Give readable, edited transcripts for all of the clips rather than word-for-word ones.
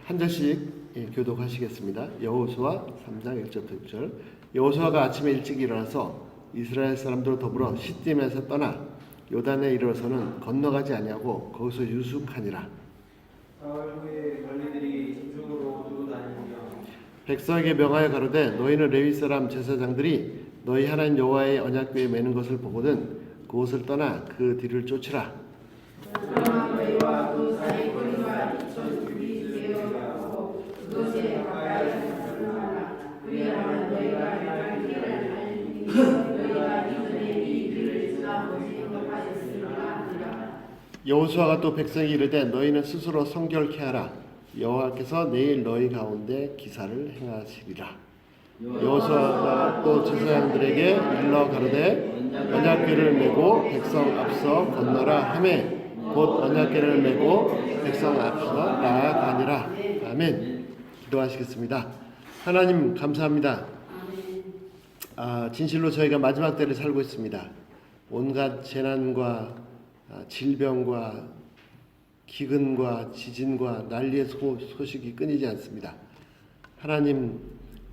한 절씩 교독하시겠습니다. 여호수아 3장 1절부터 6절. 여호수아가 아침에 일찍 일어나서 이스라엘 사람들과 더불어 시딤에서 떠나 요단에 이르러서는 건너가지 아니하고 거기서 유숙하니라. 사흘 후에 관리들이 집중으로 두루 다니며 백성에게 명하여 가로되 너희는 레위 사람 제사장들이 너희 하나님 여호와의 언약궤에 매는 것을 보거든 그곳을 떠나 그 뒤를 쫓으라. 그러나 너희와 그 사이 거리가 2,000규빗 되어가고 그것에 가까이서 들어가라. 그리하면 너희가 행할 길을 알리니 너희가 이전에 이 길을 지나고 생각하였으리라 하니라. 여호수아가 또 백성에게 이르되 너희는 스스로 성결케 하라. 여호와께서 내일 너희 가운데 기사를 행하시리라. 여호수아가 또 제사장들에게 일러 가로되 언약궤를 메고 백성 앞서 건너라 하매 곧 언약궤를 메고 백성 앞서 나아가니라. 아멘. 기도하시겠습니다. 하나님 감사합니다. 진실로 저희가 마지막 때를 살고 있습니다. 온갖 재난과 질병과 기근과 지진과 난리의 소식이 끊이지 않습니다. 하나님,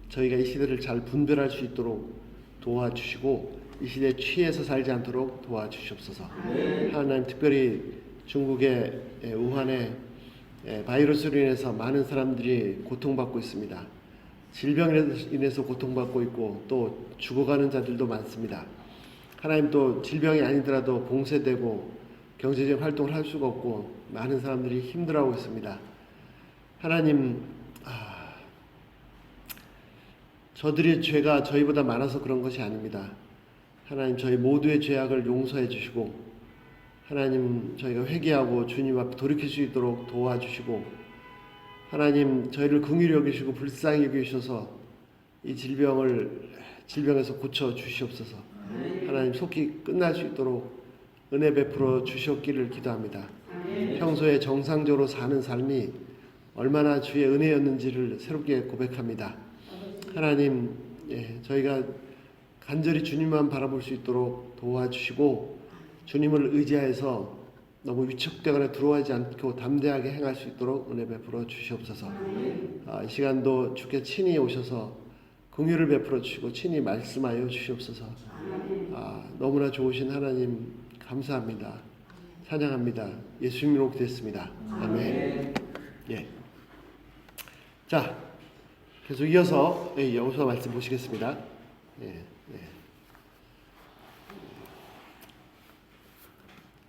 저희가 이 시대를 잘 분별할 수 있도록 도와주시고 이 시대에 취해서 살지 않도록 도와주시옵소서. 하나님, 특별히 중국의 우한의 바이러스로 인해서 많은 사람들이 고통받고 있습니다. 질병으로 인해서 고통받고 있고 또 죽어가는 자들도 많습니다. 하나님, 또 질병이 아니더라도 봉쇄되고 경제적 활동을 할 수가 없고 많은 사람들이 힘들어하고 있습니다. 하나님, 저들의 죄가 저희보다 많아서 그런 것이 아닙니다. 하나님, 저희 모두의 죄악을 용서해 주시고 하나님, 저희가 회개하고 주님 앞에 돌이킬 수 있도록 도와주시고 하나님, 저희를 긍휼히 여기시고 불쌍히 여기셔서 이 질병에서 고쳐 주시옵소서. 하나님, 속히 끝날 수 있도록 은혜 베풀어 주셨기를 기도합니다. 평소에 정상적으로 사는 삶이 얼마나 주의 은혜였는지를 새롭게 고백합니다. 하나님, 저희가 간절히 주님만 바라볼 수 있도록 도와주시고 주님을 의지하여서 너무 위축되거나 두려워하지 않고 담대하게 행할 수 있도록 은혜 베풀어 주시옵소서. 이 시간도 주께 친히 오셔서 긍휼을 베풀어 주시고 친히 말씀하여 주시옵소서. 너무나 좋으신 하나님 감사합니다. 찬양합니다. 예수님으로 기도했습니다. 아멘. 예. 자, 계속 이어서 여호수아 말씀 보시겠습니다.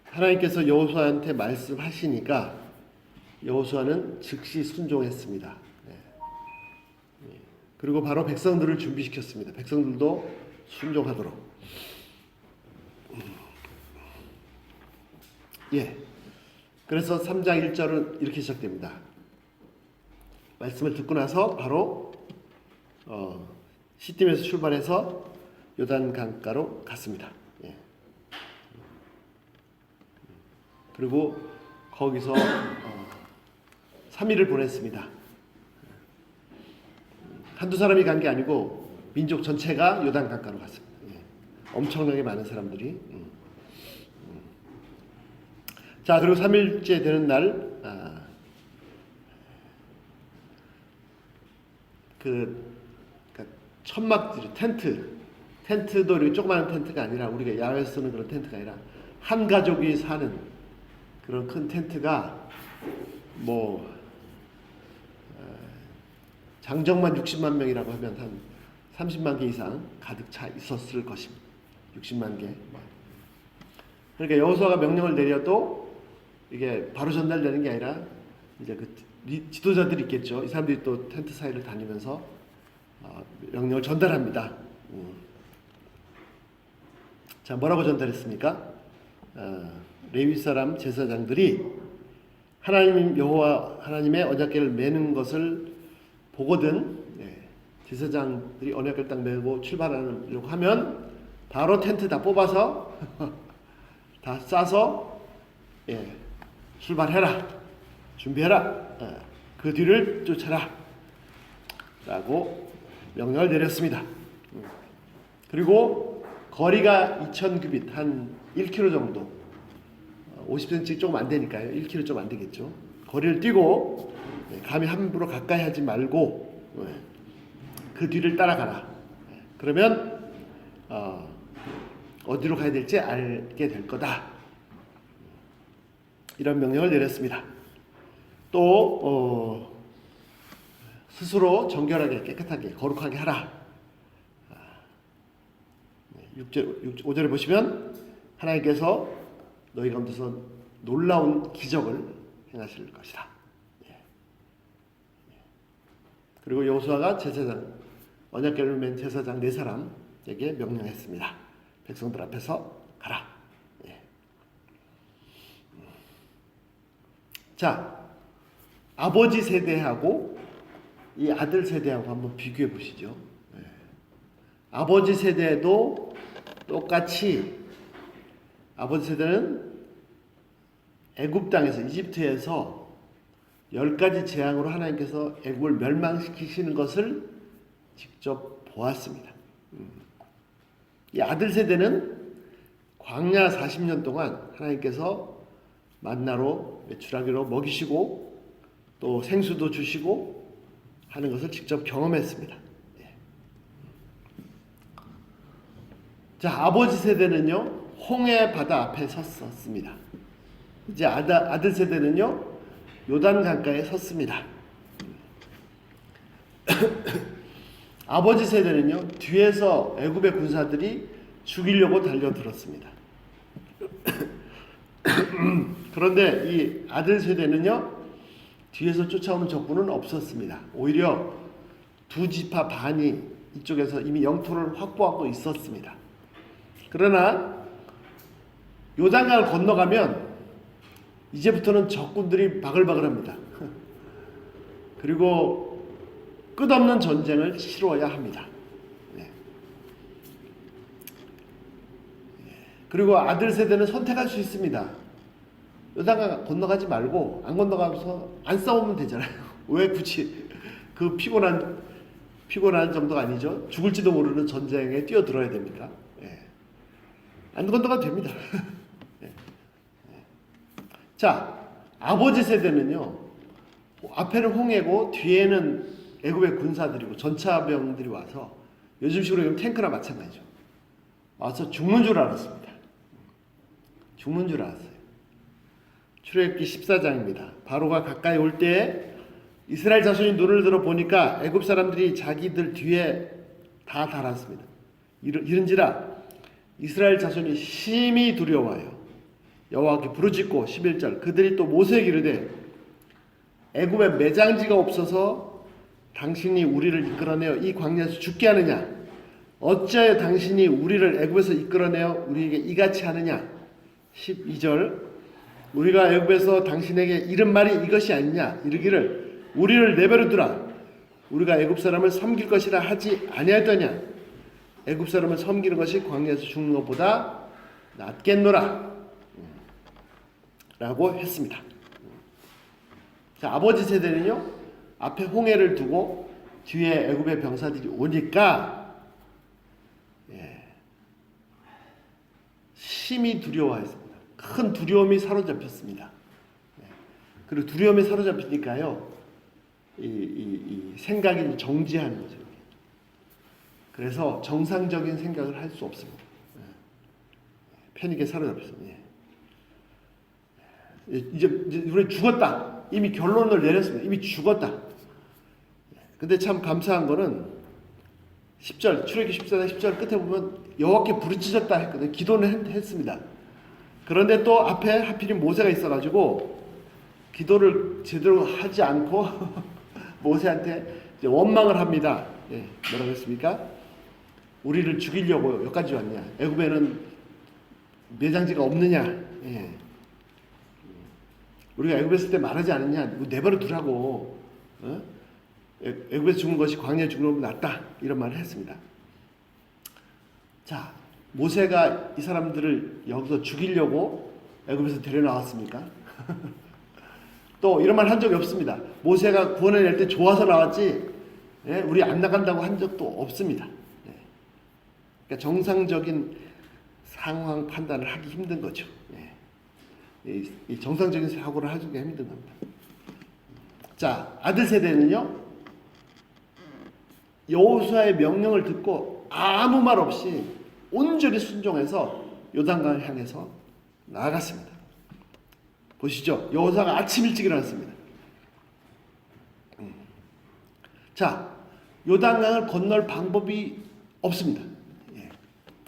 하나님께서 여호수아한테 말씀하시니까 여호수아는 즉시 순종했습니다. 그리고 바로 백성들을 준비시켰습니다. 백성들도 순종하도록. 그래서 3장 1절은 이렇게 시작됩니다. 말씀을 듣고 나서 바로 시딤에서 출발해서 요단 강가로 갔습니다. 그리고 거기서 3일을 보냈습니다. 한두 사람이 간 게 아니고 민족 전체가 요단 강가로 갔습니다. 엄청나게 많은 사람들이. 자, 그리고 3일째 되는 날 천막들, 텐트도 이렇게 조그마한 텐트가 아니라 우리가 야외에서 쓰는 그런 텐트가 아니라 한 가족이 사는 그런 큰 텐트가 장정만 60만 명이라고 하면 한 30만 개 이상 가득 차 있었을 것입니다. 60만 개. 그러니까 여호수아가 명령을 내려도 이게 바로 전달되는 게 아니라 이제 그 지도자들이 있겠죠. 이 사람들이 또 텐트 사이를 다니면서 명령을 전달합니다. 자, 뭐라고 전달했습니까? 레위 사람 제사장들이 하나님 여호와 하나님의 언약궤를 매는 것을 보거든 제사장들이 언약궤를 딱 메고 출발하려고 하면 바로 텐트 다 뽑아서 다 싸서 출발해라, 준비해라, 그 뒤를 쫓아라 라고 명령을 내렸습니다. 그리고 거리가 2,000규빗 한 1km 정도, 50cm 조금 안 되니까요. 1km 좀 안 되겠죠. 거리를 뛰고 감히 함부로 가까이 하지 말고 그 뒤를 따라가라. 그러면 어디로 가야 될지 알게 될 거다. 이런 명령을 내렸습니다. 또 스스로 정결하게 깨끗하게 거룩하게 하라. 5절에 보시면 하나님께서 너희 가운데서 놀라운 기적을 행하실 것이다. 그리고 여호수아가 제사장 언약궤를 맨 제사장 4사람에게 명령했습니다. 백성들 앞에서 가라. 자, 아버지 세대하고 이 아들 세대하고 한번 비교해 보시죠. 아버지 세대도 똑같이 아버지 세대는 애굽 땅에서 이집트에서 10가지 재앙으로 하나님께서 애굽을 멸망시키시는 것을 직접 보았습니다. 이 아들 세대는 광야 40년 동안 하나님께서 만나로 메추라기로 먹이시고 또 생수도 주시고 하는 것을 직접 경험했습니다. 자, 아버지 세대는요 홍해 바다 앞에 섰습니다. 이제 아들 세대는요 요단 강가에 섰습니다. 아버지 세대는요 뒤에서 애굽의 군사들이 죽이려고 달려들었습니다. 그런데 이 아들 세대는요 뒤에서 쫓아오는 적군은 없었습니다. 오히려 2지파 반이 이쪽에서 이미 영토를 확보하고 있었습니다. 그러나 요단강을 건너가면 이제부터는 적군들이 바글바글합니다. 그리고 끝없는 전쟁을 치러야 합니다. 그리고 아들 세대는 선택할 수 있습니다. 요단강 건너가지 말고 안 건너가면서 안 싸우면 되잖아요. 왜 굳이 그 피곤한 정도가 아니죠. 죽을지도 모르는 전쟁에 뛰어들어야 됩니까? 안 건너가도 됩니다. 자, 아버지 세대는요 앞에는 홍해고 뒤에는 애굽의 군사들이고 전차병들이 와서 요즘식으로 탱크나 마찬가지죠. 와서 죽는 줄 알았습니다. 죽는 줄 알았어요. 출애굽기 14장입니다. 바로가 가까이 올 때에 이스라엘 자손이 눈을 들어 보니까 애굽 사람들이 자기들 뒤에 다 달았습니다. 이른지라 이스라엘 자손이 심히 두려워하여 여호와께 부르짖고 11절 그들이 또 모세에게 이르되 애굽에 매장지가 없어서 당신이 우리를 이끌어내어 이 광야에서 죽게 하느냐 어찌하여 당신이 우리를 애굽에서 이끌어내어 우리에게 이같이 하느냐 12절 우리가 애굽에서 당신에게 이른 말이 이것이 아니냐 이르기를 우리를 내버려 두라 우리가 애굽 사람을 섬길 것이라 하지 아니하였더냐 애굽 사람을 섬기는 것이 광야에서 죽는 것보다 낫겠노라 라고 했습니다. 자, 아버지 세대는요 앞에 홍해를 두고 뒤에 애굽의 병사들이 오니까 심히 두려워했습니다. 큰 두려움이 사로잡혔습니다. 그리고 두려움에 사로잡히니까요 이 생각이 정지하는 거죠. 그래서 정상적인 생각을 할 수 없습니다. 패닉에 사로잡혔습니다. 이제 우리 죽었다. 이미 결론을 내렸습니다. 이미 죽었다. 근데 참 감사한 거는 10절 출애굽기 14장 10절 끝에 보면 여호와께 부르짖었다 했거든요. 기도는 했습니다. 그런데 또 앞에 하필이면 모세가 있어가지고 기도를 제대로 하지 않고 모세한테 이제 원망을 합니다. 뭐라고 했습니까? 우리를 죽이려고 여기까지 왔냐? 애굽에는 매장지가 없느냐? 우리가 애굽에 있을 때 말하지 않았냐? 내버려 두라고. 애굽에서 죽은 것이 광야에 죽는 것보다 낫다. 이런 말을 했습니다. 자, 모세가 이 사람들을 여기서 죽이려고 애굽에서 데려나왔습니까? 또 이런 말 한 적이 없습니다. 모세가 구원을 낼 때 좋아서 나왔지 우리 안 나간다고 한 적도 없습니다. 그러니까 정상적인 상황 판단을 하기 힘든 거죠. 이 정상적인 사고를 하기가 힘든 겁니다. 자, 아들 세대는요, 여호수아의 명령을 듣고 아무 말 없이 온전히 순종해서 요단강을 향해서 나아갔습니다. 보시죠. 여호수아가 아침 일찍 일어났습니다. 자, 요단강을 건널 방법이 없습니다. 예.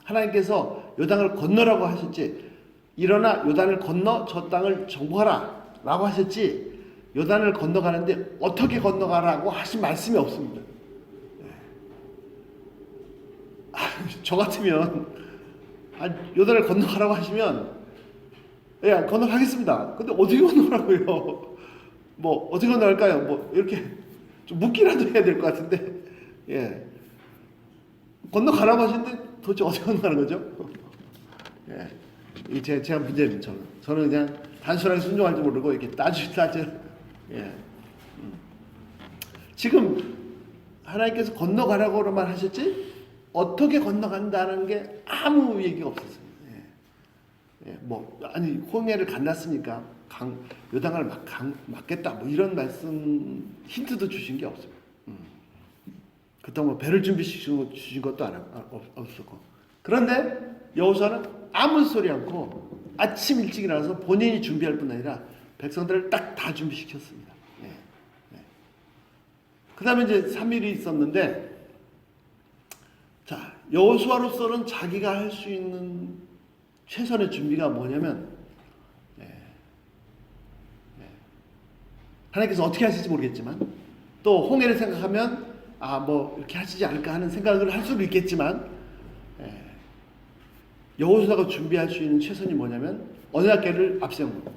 하나님께서 요단을 건너라고 하셨지, 일어나 요단을 건너 저 땅을 정복하라 라고 하셨지, 요단을 건너가는데 어떻게 건너가라고 하신 말씀이 없습니다. 예. 저 같으면 요단을 건너가라고 하시면 예, 건너가겠습니다. 근데 어떻게 건너가라고요? 뭐 어떻게 건너갈까요? 뭐 이렇게 좀 묻기라도 해야 될 것 같은데, 예, 건너가라고 하시는데 도대체 어떻게 건너가는 거죠? 예, 이게 제가 문제입니다. 저는 그냥 단순하게 순종할 줄 모르고 이렇게 따져. 예, 지금 하나님께서 건너가라고만 하셨지 어떻게 건너간다는 게 아무 얘기가 없었어요. 예, 뭐 아니 홍해를 건넜으니까 요단강을 막겠다 뭐 이런 말씀 힌트도 주신 게 없어요. 그렇다고 뭐 배를 주신 것도 없었고. 그런데 여호수아는 아무 소리 않고 아침 일찍 일어나서 본인이 준비할 뿐 아니라 백성들을 딱 다 준비시켰습니다. 예, 예. 그 다음에 이제 3일이 있었는데, 자, 여호수아로서는 자기가 할 수 있는 최선의 준비가 뭐냐면, 하나님께서 어떻게 하실지 모르겠지만, 또 홍해를 생각하면 뭐 이렇게 하시지 않을까 하는 생각을 할 수도 있겠지만, 여호수아가 준비할 수 있는 최선이 뭐냐면 언약궤를 앞세운 거예요.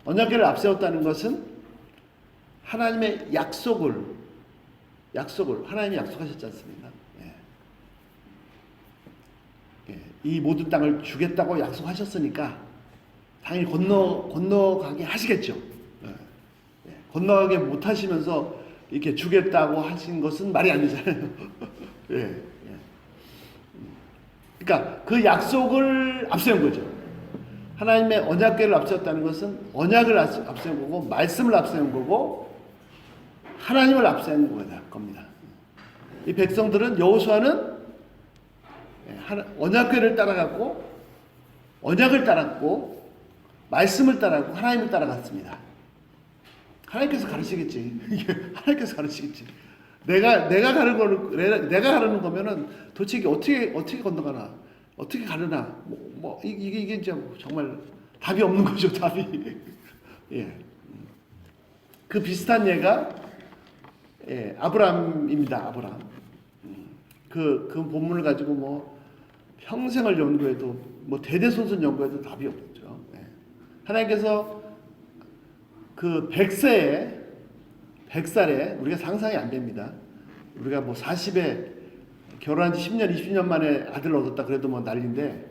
언약궤를 앞세웠다는 것은 하나님의 약속을 하나님이 약속하셨지 않습니까? 이 모든 땅을 주겠다고 약속하셨으니까 당연히 건너가게 하시겠죠. 건너가게 못하시면서 이렇게 주겠다고 하신 것은 말이 안 되잖아요. 그러니까 그 약속을 앞세운 거죠. 하나님의 언약궤를 앞세웠다는 것은 언약을 앞세운 거고, 말씀을 앞세운 거고, 하나님을 앞세운 겁니다. 이 백성들은, 여호수아는 언약궤를 따라갔고, 언약을 따랐고, 말씀을 따랐고, 하나님을 따라갔습니다. 하나님께서 가르치겠지. 하나님께서 가르치겠지. 내가 가르는 거면은 도대체 이게 어떻게 건너가나, 어떻게 가르나, 이게 이제 정말 답이 없는 거죠, 답이. 예. 그 비슷한 예가 아브라함입니다. 아브라함. 그 본문을 가지고 뭐 평생을 연구해도, 뭐 대대손손 연구해도 답이 없죠. 하나님께서 그 100살에 우리가 상상이 안 됩니다. 우리가 뭐 40에 결혼한 지 10년, 20년 만에 아들을 얻었다 그래도 뭐 난리인데,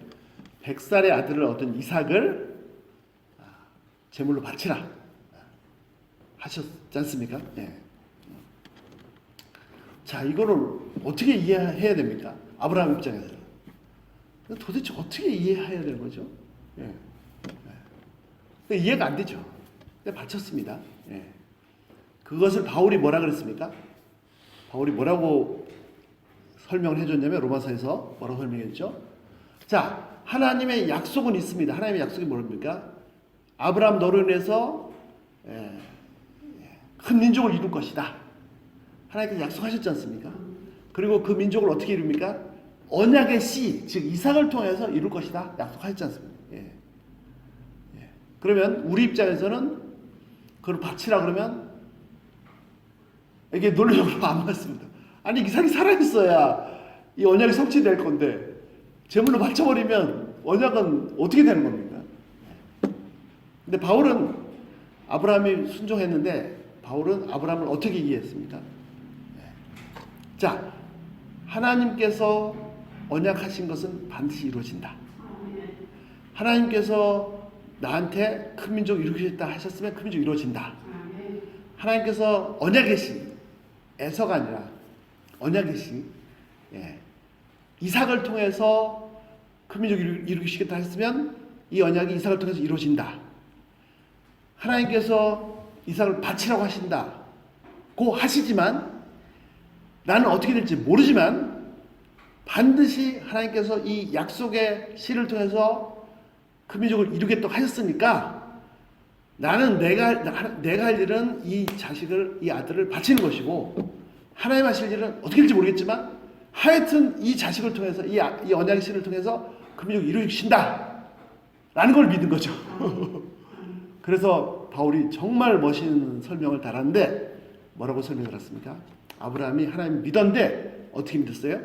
100살의 아들을 얻은 이삭을 제물로 바치라 하셨지 않습니까? 자, 이거를 어떻게 이해해야 됩니까? 아브라함 입장에서 도대체 어떻게 이해해야 되는 거죠? 이해가 안 되죠. 근데 바쳤습니다. 그것을 바울이 뭐라 그랬습니까? 바울이 뭐라고 설명을 해줬냐면, 로마서에서 뭐라고 설명했죠? 자, 하나님의 약속은 있습니다. 하나님의 약속이 뭡니까? 아브라함 너로 인해서 큰 민족을 이룰 것이다. 하나님께서 약속하셨지 않습니까? 그리고 그 민족을 어떻게 이룹니까? 언약의 씨, 즉 이삭을 통해서 이룰 것이다. 약속하셨지 않습니까? 그러면 우리 입장에서는 그걸 바치라 그러면 이게 논리적으로 안 맞습니다. 아니, 이삭이 살아있어야 이 언약이 성취될 건데 제물로 바쳐버리면 언약은 어떻게 되는 겁니까? 근데 바울은, 아브라함이 순종했는데 바울은 아브라함을 어떻게 이해했습니까? 자, 하나님께서 언약하신 것은 반드시 이루어진다. 하나님께서 나한테 큰 민족 이루겠다 하셨으면 큰 민족 이루어진다. 하나님께서 언약의 시, 에서가 아니라 언약의 시, 이삭을 통해서 큰 민족 이루시겠다 했으면 이 언약이 이삭을 통해서 이루어진다. 하나님께서 이삭을 바치라고 하신다고 하시지만 나는 어떻게 될지 모르지만 반드시 하나님께서 이 약속의 씨를 통해서 그 민족을 이루겠다고 하셨으니까 나는 내가 할 일은 이 자식을, 이 아들을 바치는 것이고 하나님 하실 일은 어떻게 될지 모르겠지만 하여튼 이 자식을 통해서 이 언약의 씨를 통해서 그 민족을 이루신다 라는 걸 믿은 거죠. 그래서 바울이 정말 멋있는 설명을 달았는데 뭐라고 설명을 했습니까? 아브라함이 하나님 믿었는데 어떻게 믿었어요?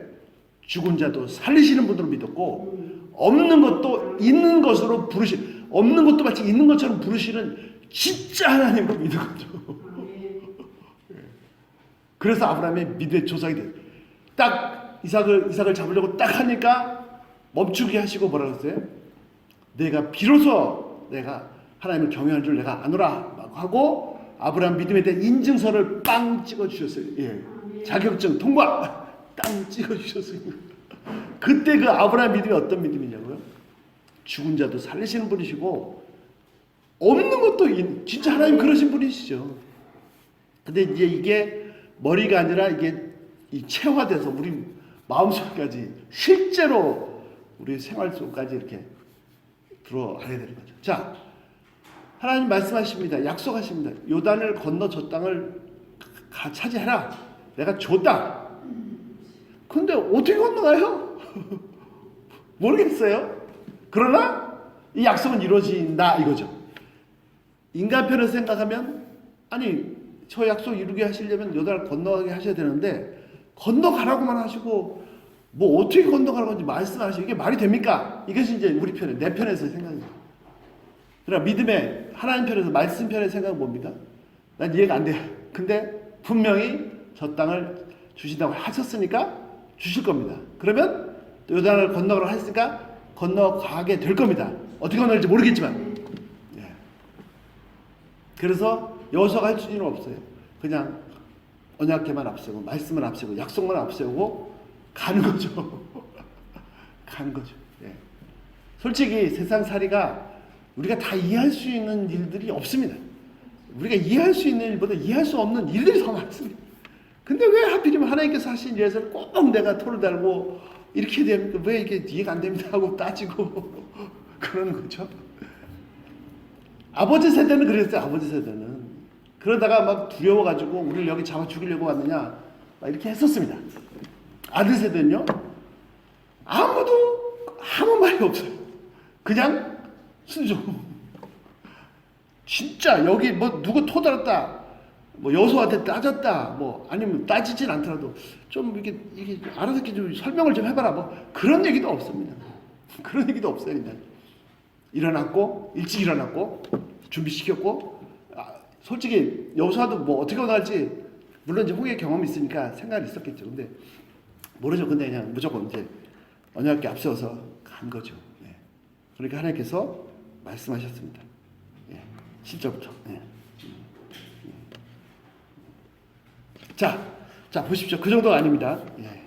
죽은 자도 살리시는 분으로 믿었고 없는 것도 있는 것으로 없는 것도 마치 있는 것처럼 부르시는 진짜 하나님으로 믿은 거죠. 그래서 아브라함의 믿음의 조상이 돼요. 딱 이삭을 잡으려고 딱 하니까 멈추게 하시고 뭐라고 했어요? 내가 비로소 내가 하나님을 경외한 줄 내가 아노라 하고 아브라함 믿음에 대한 인증서를 빵 찍어주셨어요. 예. 자격증 통과 땅 찍어주셨어요. 그때 그 아브라함 믿음이 어떤 믿음이냐고요? 죽은 자도 살리시는 분이시고 없는 것도 진짜 하나님 그러신 분이시죠. 근데 이제 이게 머리가 아니라 이게 체화돼서 우리 마음속까지 실제로 우리 생활 속까지 이렇게 들어와야 되는 거죠. 자, 하나님 말씀하십니다. 약속하십니다. 요단을 건너 저 땅을 차지해라. 내가 줬다. 근데 어떻게 건너가요? 모르겠어요. 그러나 이 약속은 이루어진다 이거죠. 인간 편에서 생각하면 아니 저 약속 이루게 하시려면 요단을 건너가게 하셔야 되는데 건너가라고만 하시고 뭐 어떻게 건너가라고 하는지 말씀하시고 이게 말이 됩니까? 이것이 이제 우리 편에 내 편에서 생각이죠. 그러나 믿음의 하나님 편에서 말씀 편의 생각은 뭡니까? 난 이해가 안 돼요. 근데 분명히 저 땅을 주신다고 하셨으니까 주실 겁니다. 그러면 요단을 건너가라고 했으니까 건너가게 될 겁니다. 어떻게 건너갈지 모르겠지만. 예. 그래서 여호수아가 할 수는 없어요. 그냥 언약궤만 앞세우고 말씀을 앞세우고 약속만 앞세우고 가는 거죠. 가는 거죠. 예. 솔직히 세상살이가 우리가 다 이해할 수 있는 일들이 없습니다. 우리가 이해할 수 있는 일보다 이해할 수 없는 일들이 더 많습니다. 근데 왜 하필이면 하나님께서 하신 일에서 꼭 내가 토를 달고 이렇게 됩니까? 왜 이게 이해가 안 됩니다 하고 따지고 그러는 거죠. 아버지 세대는 그랬어요. 아버지 세대는. 그러다가 막 두려워가지고 우리를 여기 잡아 죽이려고 왔느냐 막 이렇게 했었습니다. 아들 세대는요. 아무 말이 없어요. 그냥 순종. 진짜 여기 뭐 누구 토 달았다. 뭐 여호수아한테 따졌다. 뭐 아니면 따지진 않더라도 좀 이게 알아서 이렇게 좀 설명을 좀 해봐라. 뭐 그런 얘기도 없습니다. 그런 얘기도 없어요. 그냥 일어났고 일찍 일어났고 준비시켰고 솔직히 여호수아도 뭐 어떻게 나갈지 물론 이제 후에 경험이 있으니까 생각이 있었겠죠. 근데 모르죠. 근데 그냥 무조건 이제 언약궤 앞세워서 간 거죠. 예. 그러니까 하나님께서 말씀하셨습니다. 예. 10절부터. 예. 자 보십시오. 그 정도가 아닙니다. 예.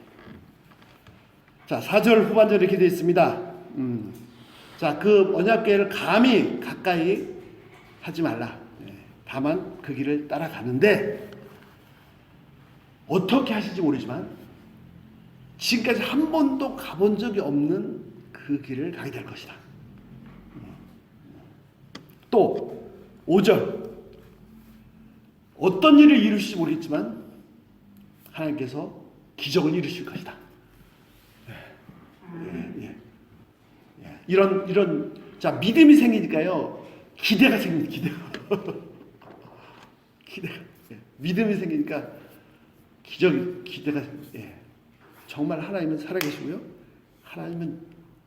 자 4절 후반절 이렇게 되어 있습니다. 자, 그 언약궤를 감히 가까이 하지 말라. 예. 다만 그 길을 따라가는데 어떻게 하실지 모르지만 지금까지 한 번도 가본 적이 없는 그 길을 가게 될 것이다. 또 5절 어떤 일을 이루실지 모르겠지만 하나님께서 기적을 이루실 것이다. 예. 이런 자 믿음이 생기니까요 기대가 생깁니다. 기대가 믿음이 생기니까 기대가 예. 정말 하나님은 살아계시고요 하나님은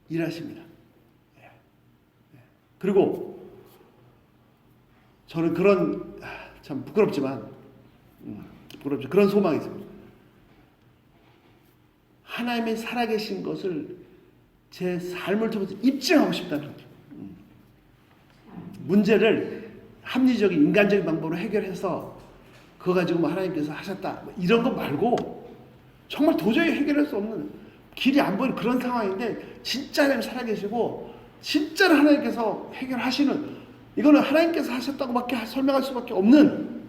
일하십니다. 예. 그리고 저는 그런 참 부끄럽지만 그런 소망이 있습니다. 하나님이 살아계신 것을 제 삶을 통해서 입증하고 싶다는 거죠. 문제를 합리적인 인간적인 방법으로 해결해서 그거 가지고 뭐 하나님께서 하셨다 이런 거 말고 정말 도저히 해결할 수 없는 길이 안 보이는 그런 상황인데 진짜 하나님 살아계시고 진짜로 하나님께서 해결하시는 이거는 하나님께서 하셨다고밖에 설명할 수밖에 없는.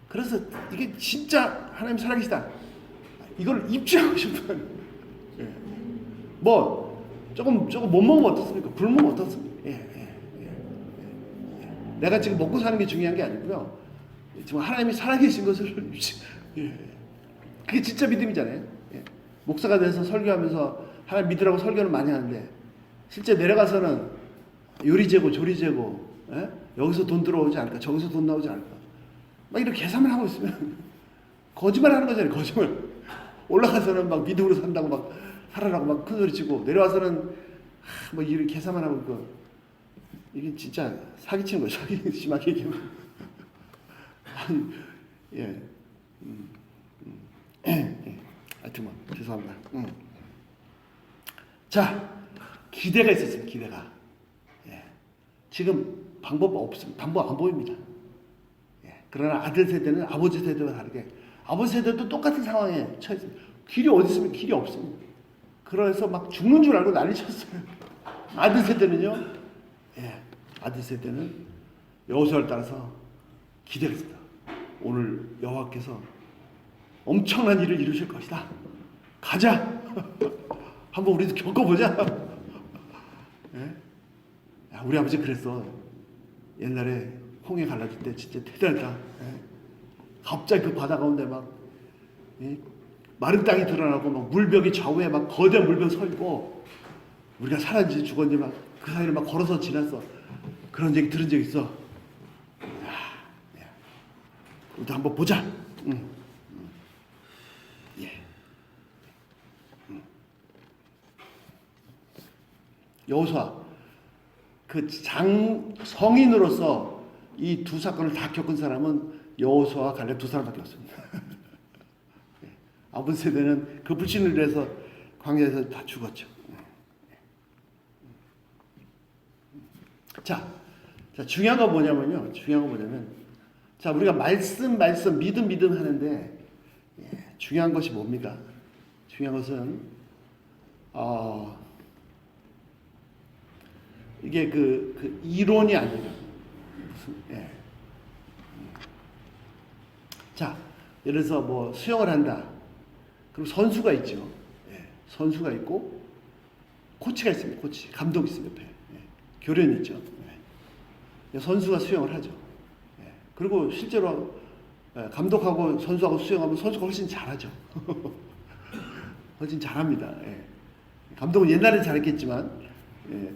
그래서 이게 진짜 하나님 살아계시다. 이걸 입증하고 싶은. 예. 뭐 조금 못 먹으면 어떻습니까? 굶으면 어떻습니까? 내가 지금 먹고 사는 게 중요한 게 아니고요. 지금 하나님이 살아계신 것을 그게 진짜 믿음이잖아요. 목사가 돼서 설교하면서 하나님 믿으라고 설교를 많이 하는데 실제 내려가서는 요리재고 조리재고 여기서 돈 들어오지 않을까, 저기서 돈 나오지 않을까, 막 이렇게 계산을 하고 있으면 거짓말하는 거잖아요. 거짓말. 올라가서는 막 믿음으로 산다고 막 살아라고 막 큰 소리 치고 내려와서는 뭐 이렇게 계산만 하고 있고, 이게 진짜 사기치는 거예요. 사기 심하게 얘기하면. 예. 하여튼 뭐 죄송합니다. 자, 기대가 있었습니다. 기대가. 예. 지금 방법 없습니다. 방법 안 보입니다. 예. 그러나 아들 세대는 아버지 세대와 다르게 아버지 세대도 똑같은 상황에 처해 있습니다. 길이 어디 있습니까? 길이 없습니다. 그래서 막 죽는 줄 알고 난리 쳤어요. 아들 세대는요. 예. 아들 세대는 여호수아를 따라서 기대가 있습니다. 오늘 여호와께서 엄청난 일을 이루실 것이다. 가자. 한번 우리도 겪어보자. 예? 야, 우리 아버지 그랬어. 옛날에 홍해 갈라질 때 진짜 대단하다. 예? 갑자기 그 바다 가운데 막 마른 땅이 드러나고 막 물벽이 좌우에 막 거대한 물벽 서 있고 우리가 살았는지 죽었는지 막 그 사이를 막 걸어서 지났어. 그런 얘기 들은 적 있어. 야, 우리도 한번 보자. 예. 여호수아 그 성인으로서 이 두 사건을 다 겪은 사람은 여호수아와 갈렙 두 사람밖에 없습니다. 아버지 세대는 그 불신을 위해서 광야에서 다 죽었죠. 자, 중요한 건 뭐냐면요. 자, 우리가 말씀 믿음 하는데 중요한 것이 뭡니까? 중요한 것은 이게 그 이론이 아니라 자, 예를 들어서 뭐 수영을 한다. 그럼 선수가 있죠. 선수가 있고 코치가 있습니다. 코치, 감독이 있습니다. 옆에. 교련이 있죠. 선수가 수영을 하죠. 그리고 실제로 감독하고 선수하고 수영하면 선수가 훨씬 잘하죠. 훨씬 잘합니다. 감독은 옛날에 잘했겠지만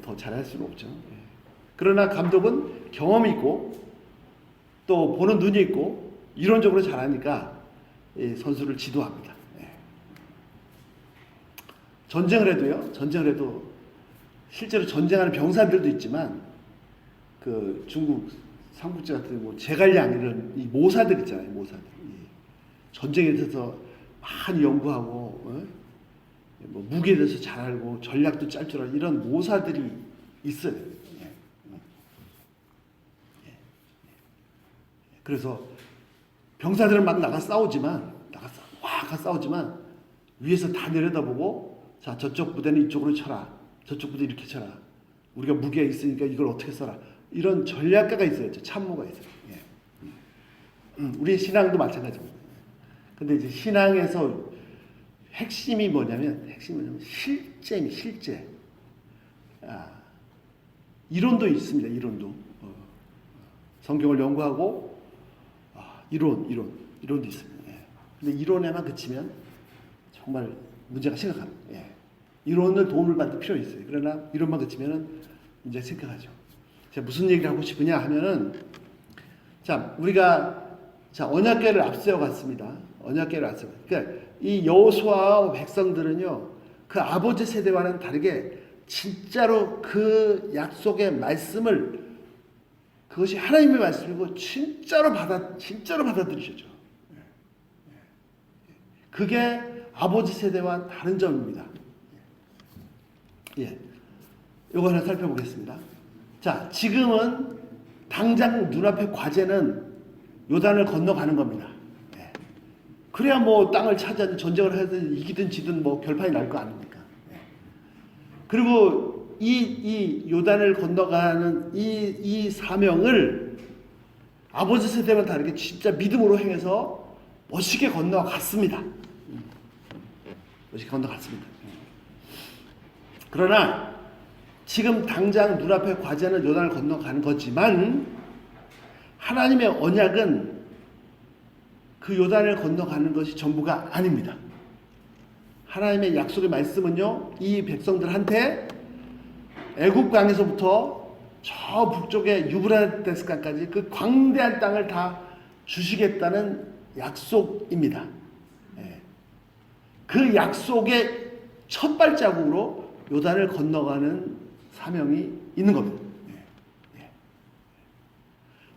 더 잘할 수는 없죠. 그러나 감독은 경험이 있고 또 보는 눈이 있고 이론적으로 잘하니까 선수를 지도합니다. 전쟁을 해도 실제로 전쟁하는 병사들도 있지만 그 중국 삼국지 같은 뭐 제갈량 이런 이 모사들 있잖아요. 모사들 전쟁에 대해서 많이 연구하고 뭐 무기에 대해서 잘 알고 전략도 짤 줄 아는 이런 모사들이 있어요. 그래서 병사들은 막 나가 싸우지만 위에서 다 내려다보고 자, 저쪽 부대는 이쪽으로 쳐라. 저쪽 부대 이렇게 쳐라. 우리가 무기가 있으니까 이걸 어떻게 써라. 이런 전략가가 있어요. 참모가 있어요. 우리 신앙도 마찬가지입니다. 근데 이제 신앙에서 핵심이 뭐냐면 실제. 이론도 있습니다. 이론도. 성경을 연구하고 이론도 있습니다. 근데 이론에만 그치면 정말 문제가 심각합니다. 이론을 도움을 받을 필요가 있어요. 그러나 이론만 그치면은 이제 생각하죠. 제가 무슨 얘기를 하고 싶으냐 하면은 자, 우리가 언약궤를 앞세워 갔습니다. 그러니까 이 여호수아와 백성들은요. 그 아버지 세대와는 다르게 진짜로 그 약속의 말씀을 그것이 하나님의 말씀이고 진짜로 받아들이셨죠. 그게 아버지 세대와 다른 점입니다. 이거 하나 살펴보겠습니다. 자, 지금은 당장 눈앞의 과제는 요단을 건너가는 겁니다. 그래야 뭐 땅을 차지하든 전쟁을 하든 이기든 지든 뭐 결판이 날 거 아닙니까? 그리고 이 요단을 건너가는 이 사명을 아버지 세대와 다르게 진짜 믿음으로 행해서 멋있게 건너갔습니다. 멋있게 건너갔습니다. 그러나 지금 당장 눈앞에 과제는 요단을 건너가는 거지만 하나님의 언약은 그 요단을 건너가는 것이 전부가 아닙니다. 하나님의 약속의 말씀은요, 이 백성들한테 애굽 강에서부터 저 북쪽의 유브라데스강까지 그 광대한 땅을 다 주시겠다는 약속입니다. 그 약속의 첫 발자국으로 요단을 건너가는 사명이 있는 겁니다.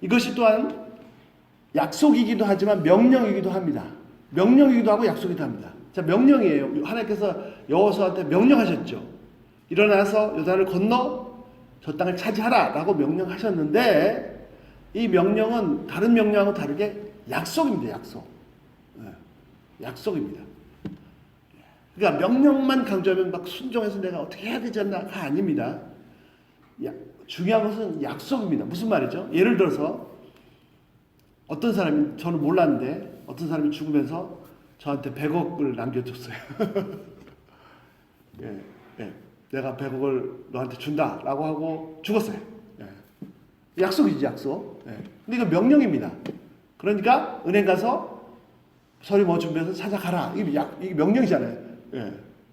이것이 또한 약속이기도 하지만 명령이기도 합니다. 명령이기도 하고 약속이기도 합니다. 자, 명령이에요. 하나님께서 여호수아한테 명령하셨죠. 일어나서 요단을 건너 저 땅을 차지하라 라고 명령하셨는데 이 명령은 다른 명령하고 다르게 약속입니다. 약속. 약속입니다. 그러니까 명령만 강조하면 막 순종해서 내가 어떻게 해야 되지 않나가 아닙니다. 중요한 것은 약속입니다. 무슨 말이죠? 예를 들어서 어떤 사람이, 저는 몰랐는데 어떤 사람이 죽으면서 저한테 100억을 남겨줬어요. 내가 100억을 너한테 준다라고 하고 죽었어요. 약속이지, 약속. 근데 이거 명령입니다. 그러니까 은행 가서 서류 뭐 준비해서 찾아가라. 이게 명령이잖아요.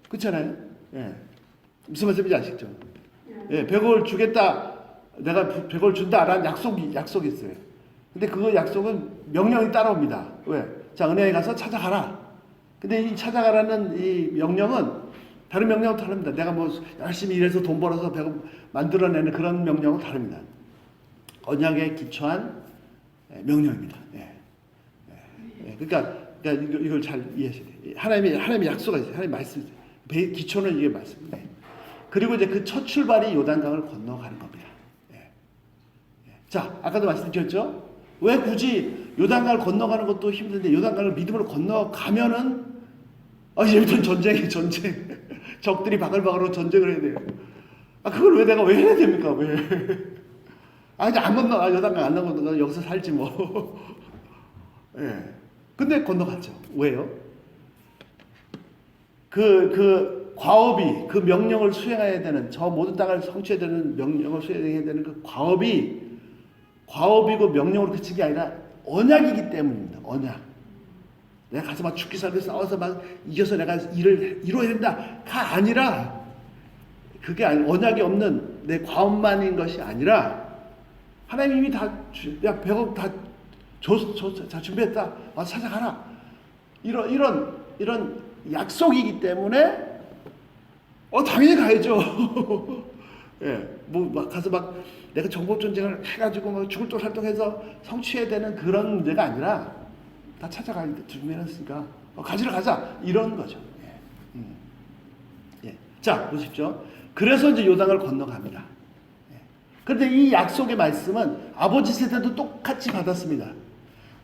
그렇잖아요. 무슨 말씀인지 아시죠? 100억을 주겠다. 내가 100억을 준다라는 약속이 있어요. 근데 그 약속은 명령이 따라옵니다. 왜? 자, 은행에 가서 찾아가라. 근데 이 찾아가라는 이 명령은 다른 명령은 다릅니다. 내가 뭐 열심히 일해서 돈 벌어서 100억 만들어내는 그런 명령은 다릅니다. 언약에 기초한 명령입니다. 그러니까 이걸 잘 이해하셔야 돼요. 하나님의 약속이 있어요. 하나님의 말씀이 있어요. 기초는 이게 말씀입니다. 그리고 이제 그 첫 출발이 요단강을 건너가는 겁니다. 자, 아까도 말씀드렸죠? 왜 굳이 요단강을 건너가는 것도 힘든데 요단강을 믿음으로 건너가면은 이제부터는 전쟁. 적들이 바글바글로 전쟁을 해야 돼요. 그걸 왜 해야 됩니까? 왜? 이제 안 건너. 요단강 안 건너. 여기서 살지 뭐. 근데 건너갔죠. 왜요? 그 과업이, 그 명령을 수행해야 되는, 저 모든 땅을 성취해야 되는 명령을 수행해야 되는 그 과업이고 명령으로 그친 게 아니라 언약이기 때문입니다. 언약. 내가 가서 막 죽기 살기 싸워서 막 이겨서 내가 일을 이루어야 된다가 아니라, 그게 언약이 없는 내 과업만인 것이 아니라 하나님이 다 100억 다 자 준비했다. 와서 찾아가라. 이런 약속이기 때문에 당연히 가야죠. 막 가서 막 내가 정복 전쟁을 해가지고 막 죽을 또 활동해서 성취해야 되는 그런 문제가 아니라 다 찾아가야 준비했으니까 가지러 가자 이런 거죠. 자, 보십시오. 그래서 이제 요단을 건너갑니다. 그런데 이 약속의 말씀은 아버지 세대도 똑같이 받았습니다.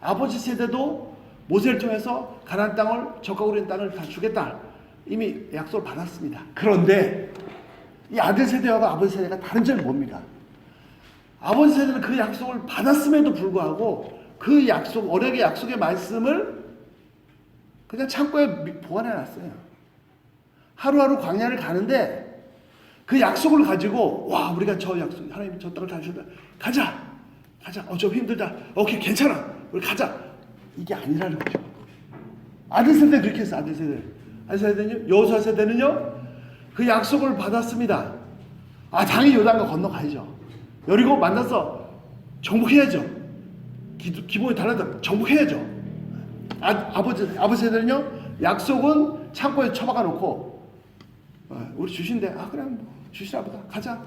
아버지 세대도 모세를 통해서 가나안 땅을, 적과 우리는 땅을 다 주겠다. 이미 약속을 받았습니다. 그런데 이 아들 세대와 아버지 세대가 다른 점이 뭡니까? 아버지 세대는 그 약속을 받았음에도 불구하고 그 약속, 언약의 약속의 말씀을 그냥 창고에 보관해놨어요. 하루하루 광야를 가는데 그 약속을 가지고 우리가 저 약속, 하나님이 저 땅을 다 주셨다. 가자. 좀 힘들다. 오케이, 괜찮아. 우리 가자. 이게 아니라는 거죠. 아들 세대 그렇게 했어. 아들 세대는요. 여호수아 세대는요. 그 약속을 받았습니다. 당연히 요단강 건너가야죠. 여리고 만나서 정복해야죠. 기본이 달라져. 정복해야죠. 아버지 세대는요. 약속은 창고에 처박아 놓고 우리 주신대. 그래 뭐 주시나 보다. 가자.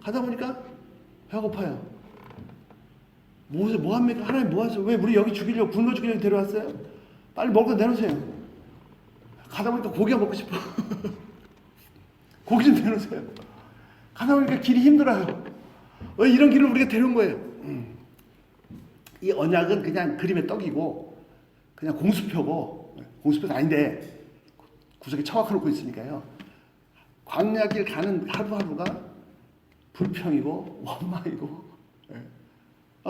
가다 보니까 배고파요. 뭐 합니까? 하나님 뭐 하세요? 왜 우리 여기 죽이려고, 굶어 죽이려고 데려왔어요? 빨리 먹을 거 내놓으세요. 가다 보니까 고기가 먹고 싶어. 고기 좀 내놓으세요. 가다 보니까 길이 힘들어요. 왜 이런 길을 우리가 데려온 거예요? 이 언약은 그냥 그림의 떡이고 그냥 공수표가 아닌데 구석에 처박아 놓고 있으니까요. 광야길 가는 하루하루가 불평이고 원망이고. 예.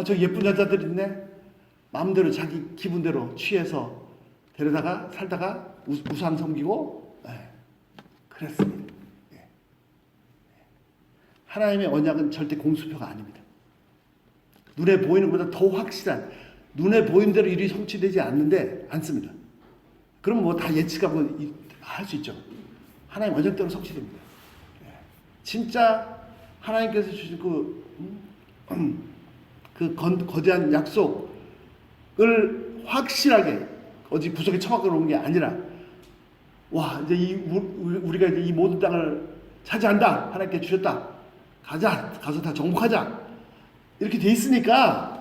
저 예쁜 여자들 있네. 마음대로 자기 기분대로 취해서 데려다가 살다가 우상 섬기고. 예. 그랬습니다. 예. 하나님의 언약은 절대 공수표가 아닙니다. 눈에 보이는 것보다 더 확실한, 눈에 보이는 대로 일이 성취되지 않습니다. 그럼 뭐 다 예측하고 할 수 있죠. 하나님 언약대로 성취됩니다. 예. 진짜 하나님께서 주신 거대한 약속을 확실하게 어디 구석에 처박아 놓은 게 아니라, 와, 이제 우리가 이제 이 모든 땅을 차지한다. 하나님께 주셨다. 가서 다 정복하자. 이렇게 돼 있으니까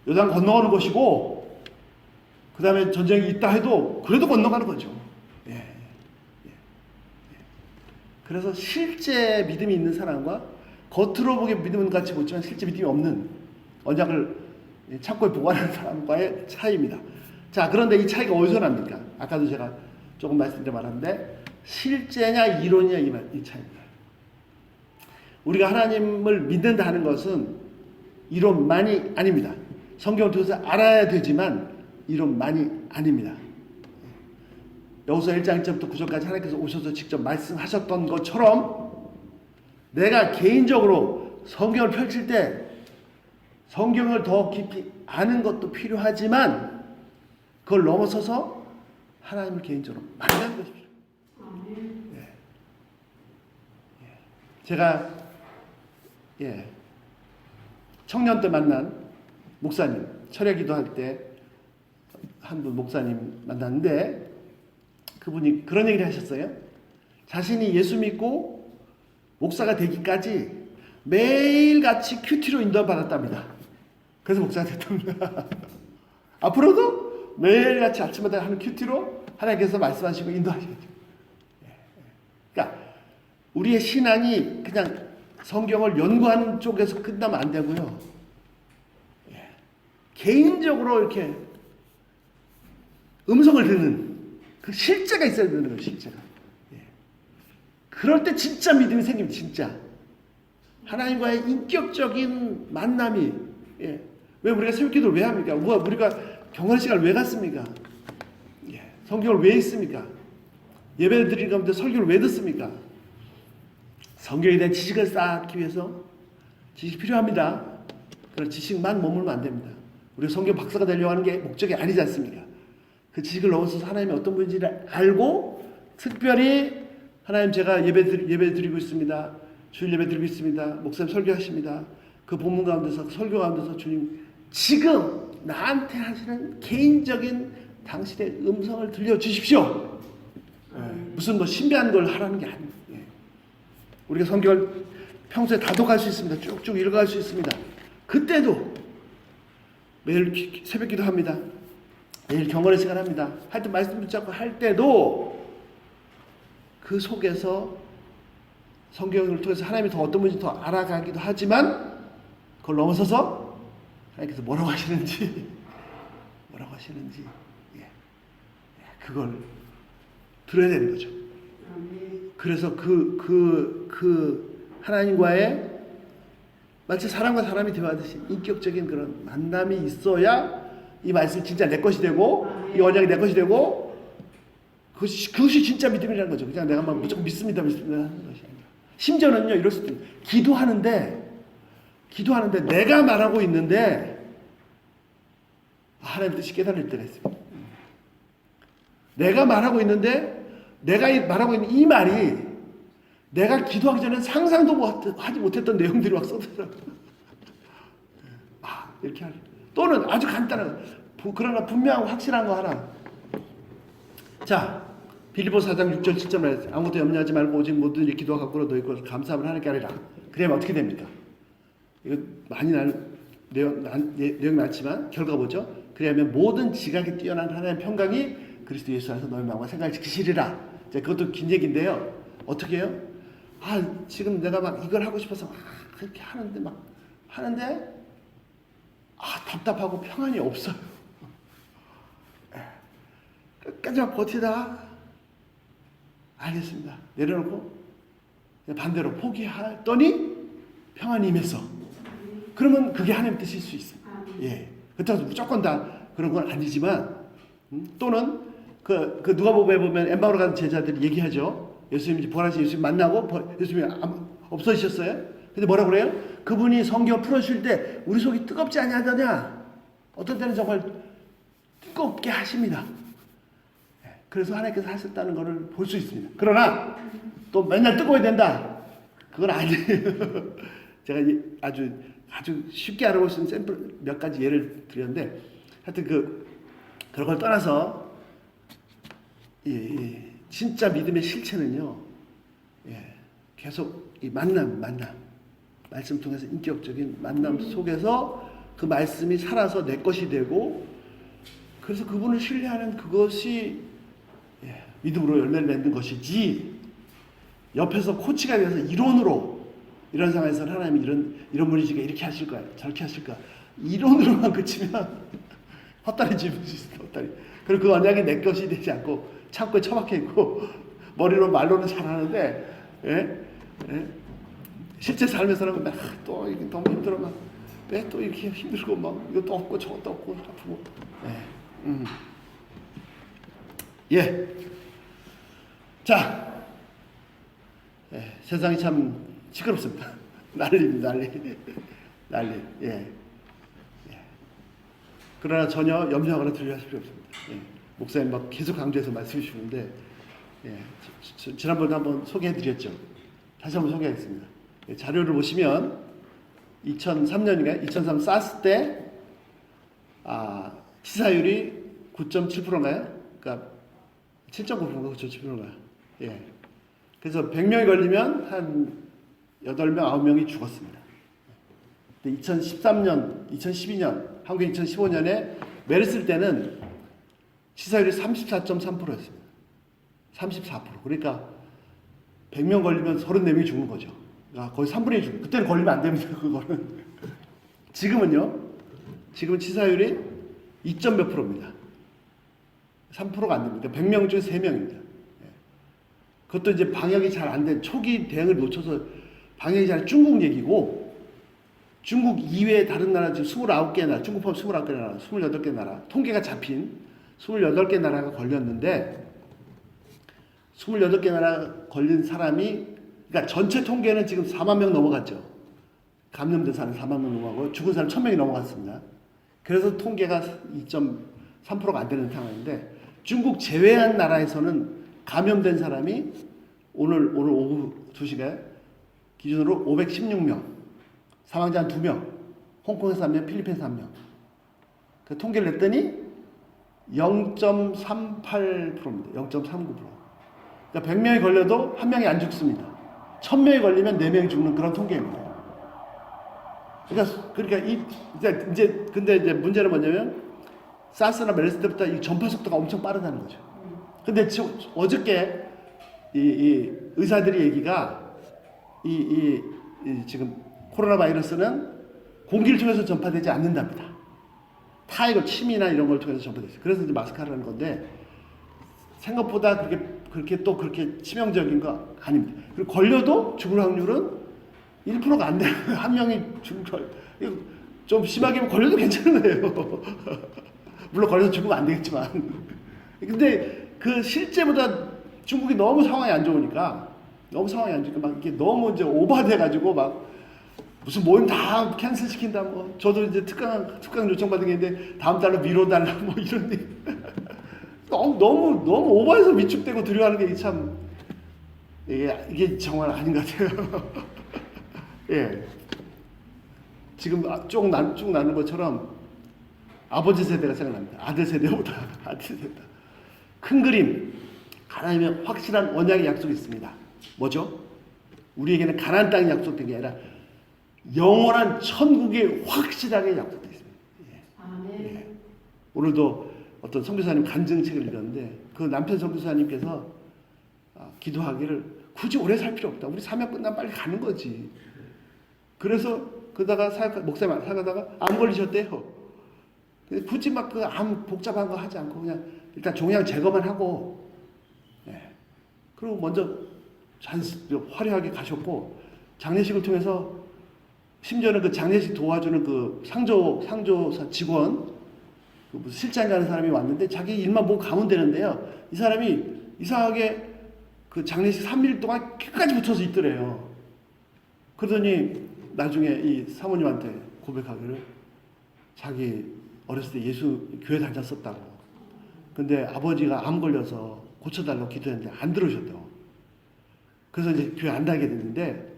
요단 건너가는 것이고, 그 다음에 전쟁이 있다 해도 그래도 건너가는 거죠. 예. 그래서 실제 믿음이 있는 사람과 겉으로 보기에 믿음 같이 보지만 실제 믿음이 없는 언약을 창고에 보관하는 사람과의 차이입니다. 자, 그런데 이 차이가 어디서 납니까? 아까도 제가 조금 말씀드려 말았는데, 실제냐 이론이냐 이 차이입니다. 우리가 하나님을 믿는다 하는 것은 이론만이 아닙니다. 성경을 통해서 알아야 되지만 이론만이 아닙니다. 여호수아 1장 1절부터 9절까지 하나님께서 오셔서 직접 말씀하셨던 것처럼, 내가 개인적으로 성경을 펼칠 때 성경을 더 깊이 아는 것도 필요하지만, 그걸 넘어서서 하나님을 개인적으로 만나는 것입니다. 예. 제가 청년 때 만난 목사님, 철야 기도할 때 한 분 목사님 만났는데, 그분이 그런 얘기를 하셨어요. 자신이 예수 믿고 목사가 되기까지 매일같이 큐티로 인도받았답니다. 그래서 목사가 됐답니다. 앞으로도 매일같이 아침마다 하는 큐티로 하나님께서 말씀하시고 인도하시겠죠. 그러니까 우리의 신앙이 그냥 성경을 연구하는 쪽에서 끝나면 안 되고요. 개인적으로 이렇게 음성을 듣는 그 실제가 있어야 되는 거예요. 실제가. 그럴 때 진짜 믿음이 생깁니다. 진짜 하나님과의 인격적인 만남이. 왜 우리가 새벽기도를 왜 합니까? 우리가 경건 시간을 왜 갔습니까? 성경을 왜 읽습니까? 예배를 드리는 가운데 설교를 왜 듣습니까? 성경에 대한 지식을 쌓기 위해서. 지식이 필요합니다. 그런 지식만 머물면 안 됩니다. 우리가 성경 박사가 되려고 하는 게 목적이 아니지 않습니까? 그 지식을 넘어서서 하나님이 어떤 분인지를 알고, 특별히 하나님, 제가 예배 드리고 있습니다. 주일 예배 드리고 있습니다. 목사님 설교하십니다. 그 본문 가운데서, 설교 가운데서 주님 지금 나한테 하시는 개인적인 당신의 음성을 들려주십시오. 무슨 뭐 신비한 걸 하라는 게 아닙니다. 우리가 성경을 평소에 다독할 수 있습니다. 쭉쭉 읽어갈 수 있습니다. 그때도 매일 새벽 기도합니다. 매일 경건의 시간 합니다. 할 때 말씀 붙잡고 할 때도 그 속에서 성경을 통해서 하나님이 더 어떤 분인지 더 알아가기도 하지만, 그걸 넘어서서 하나님께서 뭐라고 하시는지 그걸 들어야 되는 거죠. 그래서 하나님과의 마치 사람과 사람이 대화하듯이 인격적인 그런 만남이 있어야 이 말씀이 진짜 내 것이 되고, 이 언약이 내 것이 되고, 그것이 진짜 믿음이라는 거죠. 그냥 내가 막 무조건 믿습니다 하는 것이 아니라. 심지어는요, 이럴 수도 있어요. 기도하는데 내가 말하고 있는데 하나님 뜻이 깨달을 때가 있습니다. 내가 말하고 있는데, 내가 말하고 있는 이 말이 내가 기도하기 전에 상상도 하지 못했던 내용들이 막 쏟아져요. 이렇게 하죠. 또는 아주 간단한, 그러나 분명하고 확실한 거 하나. 자, 빌립보서 4장 6절 7절 말했어요. 아무것도 염려하지 말고 오직 모든 일 기도와 간구로 너희 것을 감사함을 하나님께 하리라. 그러면 어떻게 됩니까? 이거 많이 내용 많지만 결과 뭐죠? 그러면 모든 지각이 뛰어난 하나님의 평강이 그리스도 예수 안에서 너희 마음과 생각을 지키시리라. 자, 그것도 긴 얘기인데요. 어떻게 해요? 지금 내가 막 이걸 하고 싶어서 그렇게 하는데 답답하고 평안이 없어요. 끝까지 막 버티다가 알겠습니다. 내려놓고 반대로 포기했더니 평안이 임했어. 그러면 그게 하나님 뜻일 수 있습니다. 예. 그렇다고 무조건 다 그런 건 아니지만, 또는 그 누가복음에 보면 엠마오로 가는 제자들이 얘기하죠. 예수님이 부활하신 예수님 만나고 예수님이 없어지셨어요. 근데 뭐라 그래요? 그분이 성경 풀어주실 때 우리 속이 뜨겁지 아니하더냐? 어떤 때는 정말 뜨겁게 하십니다. 그래서 하나님께서 하셨다는 것을 볼 수 있습니다. 그러나 또 맨날 뜨거워야 된다. 그건 아니에요. 제가 아주 쉽게 알아볼 수 있는 샘플 몇 가지 예를 드렸는데, 하여튼 그런 걸 떠나서 진짜 믿음의 실체는요, 계속 이 만남 말씀 통해서 인격적인 만남 속에서 그 말씀이 살아서 내 것이 되고, 그래서 그분을 신뢰하는 그것이 믿음으로 열매를 맺는 것이지, 옆에서 코치가 돼서 이론으로 이런 상황에서는 하나님이 이런 분이시가 이렇게 하실 거야, 저렇게 하실 거야, 이론으로만 그치면 헛다리 짚을 수 있어. 헛다리. 그리고 그 언약이 내 것이 되지 않고 창고에 처박혀 있고 머리로 말로는 잘하는데, 실제 삶에서는 또 이게 너무 힘들어, 막 왜 또 이렇게 힘들고, 막 이것도 없고 저것도 없고 아프고. 자, 세상이 참 시끄럽습니다. 난리입니다, 난리. 그러나 전혀 염려하거나 두려워할 필요 없습니다. 목사님 막 계속 강조해서 말씀해 주시는데, 지난번에 한번 소개해드렸죠. 다시 한번 소개하겠습니다. 자료를 보시면 2003년인가요? 2003 사스 때 치사율이 9.7%인가요? 그러니까 7.9%인가 9.7%인가요? 그래서 100명이 걸리면 한 8명, 9명이 죽었습니다. 근데 2013년, 2012년, 한국 2015년에 메르스 때는 치사율이 34.3%였습니다. 34%. 그러니까 100명 걸리면 34명이 죽는 거죠. 그러니까 거의 3분의 1 죽는. 그때는 걸리면 안 됩니다. 그거는. 지금은요. 지금 치사율이 2몇 %입니다. 3%가 안 됩니다. 100명 중에 3명입니다. 그것도 이제 방역이 잘 안 된 초기 대응을 놓쳐서 방역이 잘 중국 얘기고, 중국 이외에 다른 나라 지금 29개 나라, 중국 포함 29개 나라, 28개 나라, 통계가 잡힌 28개 나라가 걸렸는데, 28개 나라 걸린 사람이, 그러니까 전체 통계는 지금 4만 명 넘어갔죠. 감염된 사람 4만 명 넘어가고 죽은 사람 1,000명이 넘어갔습니다. 그래서 통계가 2.3%가 안 되는 상황인데, 중국 제외한 나라에서는 감염된 사람이 오늘 오후 2시에 기준으로 516명, 사망자 한 2명, 홍콩에서 1명, 필리핀에서 1명. 그 통계를 냈더니 0.38%입니다. 0.39%. 그러니까 100명이 걸려도 1명이 안 죽습니다. 1000명이 걸리면 4명이 죽는 그런 통계입니다. 그러니까 이제 근데 이제 문제는 뭐냐면, 사스나 메르스 때부터 이 전파 속도가 엄청 빠르다는 거죠. 근데 어저께 이 의사들이 얘기가 지금 코로나 바이러스는 공기를 통해서 전파되지 않는답니다. 타이거 침이나 이런 걸 통해서 전파됐어요. 그래서 이제 마스크 하라는 건데, 생각보다 그렇게 치명적인 거 아닙니다. 그리고 걸려도 죽을 확률은 1%가 안 돼요. 한 명이 좀 심하게 걸려도 괜찮은 거예요. 물론 걸려서 죽으면 안 되겠지만. 근데 그 실제보다 중국이 너무 상황이 안 좋으니까 막 이게 너무 이제 오버돼가지고 막 무슨 모임 다 캔슬 시킨다, 뭐 저도 이제 특강 요청 받은 게 있는데 다음 달로 미뤄달라, 뭐 이런 얘기. 너무 오버해서 위축되고 두려워하는 게 참 이게 정말 아닌 것 같아요. 지금 쭉 나는 것처럼 아버지 세대가 생각납니다. 아들 세대보다. 큰 그림, 하나님의 확실한 언약의 약속이 있습니다. 뭐죠? 우리에게는 가나안 땅이 약속된 게 아니라 영원한 천국이 확실하게 약속되어 있습니다. 아멘. 오늘도 어떤 선교사님 간증책을 읽었는데, 그 남편 선교사님께서 기도하기를 굳이 오래 살 필요 없다. 우리 사명 끝나면 빨리 가는 거지. 그래서 그러다가 목사님 사역하다가 암 걸리셨대요. 굳이 막 그 암 복잡한 거 하지 않고 그냥 일단 종양 제거만 하고, 그리고 먼저 화려하게 가셨고 장례식을 통해서 심지어는 그 장례식 도와주는 그 상조사 직원 그 무슨 실장이라는 사람이 왔는데 자기 일만 보고 가면 되는데요. 이 사람이 이상하게 그 장례식 3일 동안 끝까지 붙어서 있더래요. 그러더니 나중에 이 사모님한테 고백하기를 자기 어렸을 때 예수 교회 다녔었다고. 근데 아버지가 암 걸려서 고쳐달라고 기도했는데 안 들으셨다고. 그래서 이제 교회 안 다니게 됐는데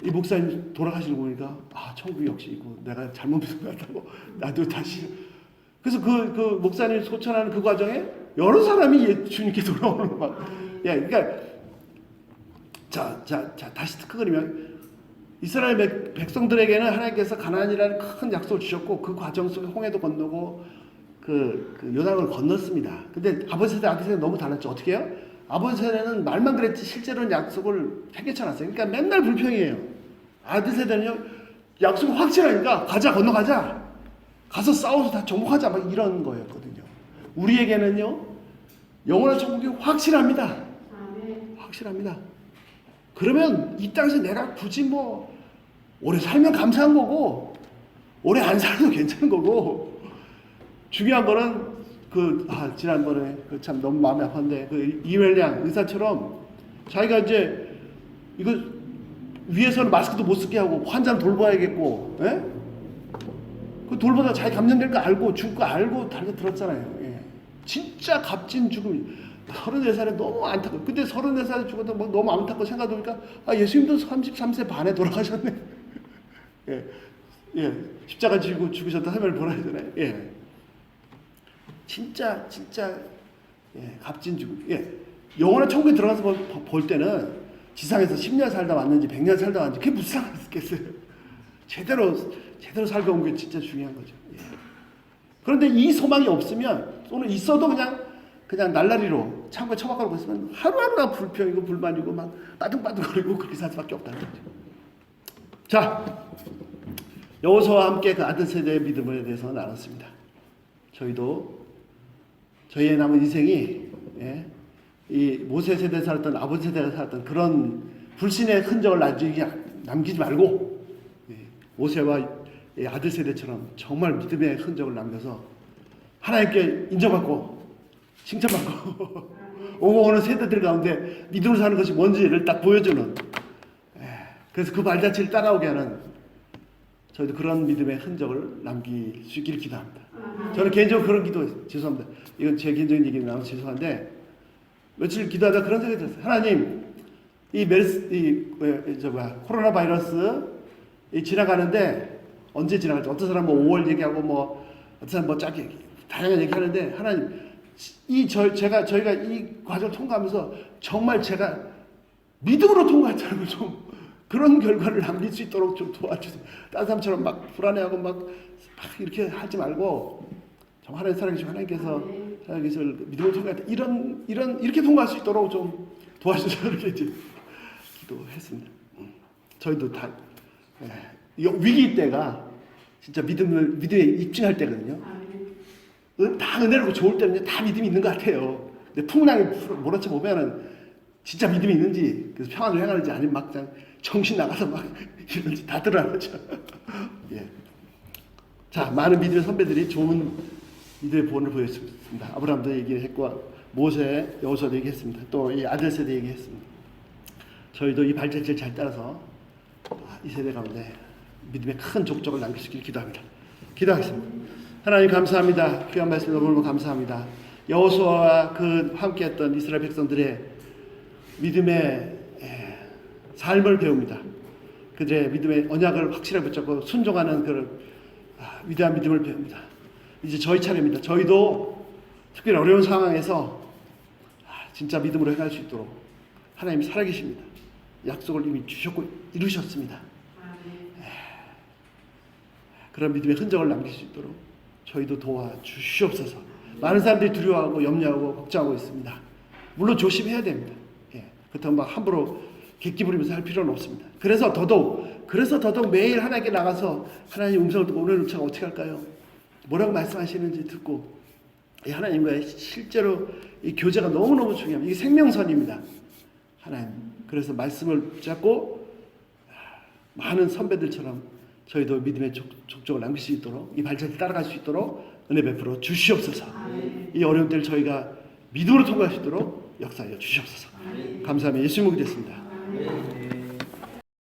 이 목사님 돌아가시는 거 보니까 아 천국이 역시 이거 내가 잘못 믿은 것 같다고 나도 다시. 그래서 그 목사님 소천하는 그 과정에 여러 사람이 주님께 돌아오는 막. 예, 그러니까 자 다시 끄그리면 이스라엘 백성들에게는 하나님께서 가나안이라는 큰 약속을 주셨고 그 과정 속에 홍해도 건너고 그 요단을 건넜습니다. 근데 아버지 세대 아들 세대 너무 달랐죠. 어떻게 해요? 아버지 세대는 말만 그랬지 실제로는 약속을 팽개쳐놨어요. 그러니까 맨날 불평이에요. 아들 세대는요 약속이 확실하니까 가자 건너가자 가서 싸워서 다 정복하자 막 이런 거였거든요. 우리에게는요 영원한 천국이 확실합니다. 확실합니다. 그러면 이 땅에서 내가 굳이 뭐 오래 살면 감사한 거고 오래 안 살아도 괜찮은 거고 중요한 거는 지난번에 참 너무 마음이 아팠는데 그 이웰량 의사처럼 자기가 이제 이거 위에서는 마스크도 못 쓰게 하고 환자는 돌봐야겠고, 예? 그 돌보다 자기 감염될 거 알고 죽을 거 알고 달려 들었잖아요. 예. 진짜 값진 죽음. 34살에 너무 안타까워. 근데 34살에 죽어도 뭐 너무 안타까워 생각해보니까 예수님도 33세 반에 돌아가셨네. 예, 십자가 지고 죽으셨다 하면 보라 하잖아요. 예. 진짜 예, 값진 죽음. 예. 영원한 천국에 들어가서 볼 때는 지상에서 10년 살다 왔는지 100년 살다 왔는지 그게 무슨 상관이 있겠어요. 제대로 살다 온 게 진짜 중요한 거죠. 예. 그런데 이 소망이 없으면 또는 있어도 그냥 날라리로 창고에 처박아놓고 있으면 하루하루가 불평이고 불만이고 막 빠둥빠둥거리고 그렇게 살 수밖에 없다는 거죠. 자, 여호수아와 함께 그 아들 세대의 믿음에 대해서 나눴습니다. 저희도 저희의 남은 인생이 이 모세 세대에 살았던 아버지 세대가 살았던 그런 불신의 흔적을 남기지 말고 모세와 아들 세대처럼 정말 믿음의 흔적을 남겨서 하나님께 인정받고 칭찬받고 오는 세대들 가운데 믿음으로 사는 것이 뭔지를 딱 보여주는, 그래서 그 발자취를 따라오게 하는 저희도 그런 믿음의 흔적을 남길 수 있기를 기도합니다. 저는 개인적으로 그런 기도, 죄송합니다. 이건 제 개인적인 얘기는 나와서 죄송한데 며칠 기도하다 그런 생각이 들었어요. 하나님, 코로나 바이러스 지나가는데 언제 지나갈지, 어떤 사람은 5월 얘기하고 뭐 어떤 사람은 뭐 짧게 다양한 얘기하는데 하나님, 저희가 이 과정을 통과하면서 정말 제가 믿음으로 통과했다는 걸 좀 그런 결과를 남길 수 있도록 좀 도와주세요. 다른 사람처럼 막 불안해하고 막 이렇게 하지 말고 정말 하나님 살아계시고 하나님께서 믿음으로 통과했다 이렇게 통과할 수 있도록 좀 도와주세요. 이렇게 이제 기도했습니다. 저희도 다 위기 때가 진짜 믿음에 입증할 때거든요. 다 은혜롭고 좋을 때는 다 믿음이 있는 것 같아요. 근데 풍랑이 몰아쳐 보면은 진짜 믿음이 있는지, 그래서 평안을 행하는지 아니면 막 그냥 정신 나가서 막 이런지 다 드러나죠. 예. 자, 많은 믿음의 선배들이 좋은 믿음의 본을 보였습니다. 아브라함도 얘기했고, 모세, 여호수아도 얘기했습니다. 또 이 아들 세대 얘기했습니다. 저희도 이 발자취를 잘 따라서 이 세대 가운데 믿음의 큰 족적을 남길 수 있기를 기도합니다. 기도하겠습니다. 하나님 감사합니다. 귀한 말씀 너무 감사합니다. 여호수아와 그 함께했던 이스라엘 백성들의 믿음의 삶을 배웁니다. 그들의 믿음의 언약을 확실하게 붙잡고 순종하는 그런 위대한 믿음을 배웁니다. 이제 저희 차례입니다. 저희도 특별히 어려운 상황에서 진짜 믿음으로 행할 수 있도록 하나님이 살아계십니다. 약속을 이미 주셨고 이루셨습니다. 그런 믿음의 흔적을 남길 수 있도록 저희도 도와주시옵소서. 많은 사람들이 두려워하고 염려하고 걱정하고 있습니다. 물론 조심해야 됩니다. 그렇다고 막 함부로 객기 부리면서 할 필요는 없습니다. 그래서 더더욱 매일 하나님께 나가서 하나님 음성을 듣고 오늘 우리가 어떻게 할까요? 뭐라고 말씀하시는지 듣고 하나님과의 실제로 이 교제가 너무너무 중요합니다. 이게 생명선입니다. 하나님 그래서 말씀을 붙잡고 많은 선배들처럼 저희도 믿음의 족적을 남길 수 있도록 이 발자취 따라갈 수 있도록 은혜 베풀어 주시옵소서. 이 어려운 때를 저희가 믿음으로 통과할 수 있도록 역사하여 주시옵소서. 감사하며 예수님을 기도했습니다. 네.